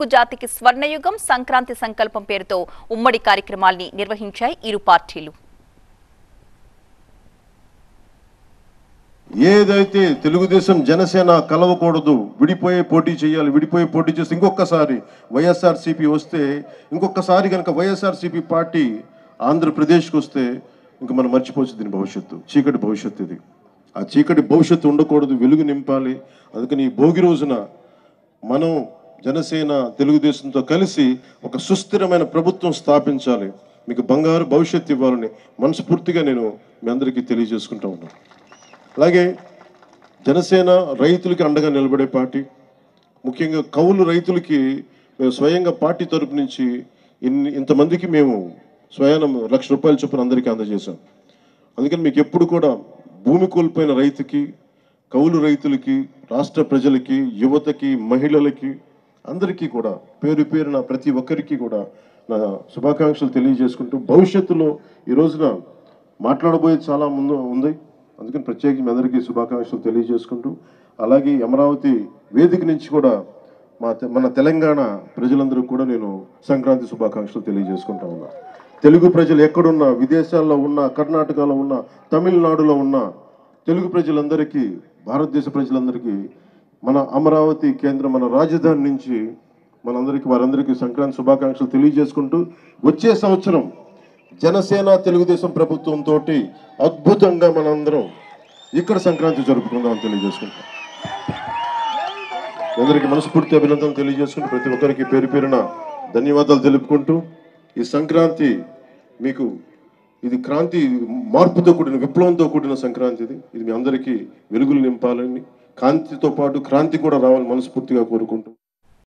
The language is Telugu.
జాతికి స్వర్ణయుగం సంక్రాంతి సంకల్పం పేరుతో ఉమ్మడి కార్యక్రమాల్ని నిర్వహించాయి ఇరు పార్టీలు. ఏదైతే తెలుగుదేశం జనసేన కలవకూడదు, విడిపోయే పోటీ చేయాలి, విడిపోయే పోటీ చేస్తే ఇంకొకసారి వైఎస్ఆర్సీపీ వస్తే, ఇంకొకసారి కనుక వైఎస్ఆర్సీపీ పార్టీ ఆంధ్రప్రదేశ్కి వస్తే ఇంక మనం మర్చిపోవచ్చు దీని భవిష్యత్తు. చీకటి భవిష్యత్తు ఇది. ఆ చీకటి భవిష్యత్తు ఉండకూడదు, వెలుగు నింపాలి. అందుకని ఈ భోగి రోజున మనం జనసేన తెలుగుదేశంతో కలిసి ఒక సుస్థిరమైన ప్రభుత్వం స్థాపించాలి, మీకు బంగారు భవిష్యత్తు ఇవ్వాలని మనస్ఫూర్తిగా నేను మీ అందరికీ తెలియజేసుకుంటా ఉన్నాను. అలాగే జనసేన రైతులకి అండగా నిలబడే పార్టీ, ముఖ్యంగా కౌలు రైతులకి మేము స్వయంగా పార్టీ తరపు నుంచి ఇంతమందికి మేము స్వయానం ₹1,00,000 చొప్పున అందరికీ అందజేశాం. అందుకని మీకు ఎప్పుడు కూడా భూమి కోల్పోయిన రైతుకి, కౌలు రైతులకి, రాష్ట్ర ప్రజలకి, యువతకి, మహిళలకి అందరికీ కూడా పేరు పేరున ప్రతి ఒక్కరికి కూడా నా శుభాకాంక్షలు తెలియజేసుకుంటూ, భవిష్యత్తులో ఈ రోజున మాట్లాడబోయేది చాలా ముందు ఉంది. అందుకని ప్రత్యేకించి మీ అందరికీ శుభాకాంక్షలు తెలియజేసుకుంటూ, అలాగే అమరావతి వేదిక నుంచి కూడా మన తెలంగాణ ప్రజలందరూ కూడా నేను సంక్రాంతి శుభాకాంక్షలు తెలియజేసుకుంటా ఉన్నా. తెలుగు ప్రజలు ఎక్కడున్నా, విదేశాల్లో ఉన్న, కర్ణాటకలో ఉన్న, తమిళనాడులో ఉన్న తెలుగు ప్రజలందరికీ, భారతదేశ ప్రజలందరికీ మన అమరావతి కేంద్రం, మన రాజధాని నుంచి వారందరికీ సంక్రాంతి శుభాకాంక్షలు తెలియజేసుకుంటూ, వచ్చే సంవత్సరం జనసేన తెలుగుదేశం ప్రభుత్వంతో అద్భుతంగా మనందరం ఇక్కడ సంక్రాంతి జరుపుకుందామని తెలియజేసుకుంటాం. అందరికీ మనస్ఫూర్తి అభినందనలు తెలియజేసుకుంటూ, ప్రతి ఒక్కరికి పేరు పేరున ధన్యవాదాలు తెలుపుకుంటూ, ఈ సంక్రాంతి మీకు ఇది క్రాంతి, మార్పుతో కూడిన, విప్లవంతో కూడిన సంక్రాంతి. ఇది మీ అందరికీ వెలుగులు నింపాలని, కాంతితో పాటు క్రాంతి కూడా రావాలని మనస్ఫూర్తిగా కోరుకుంటూ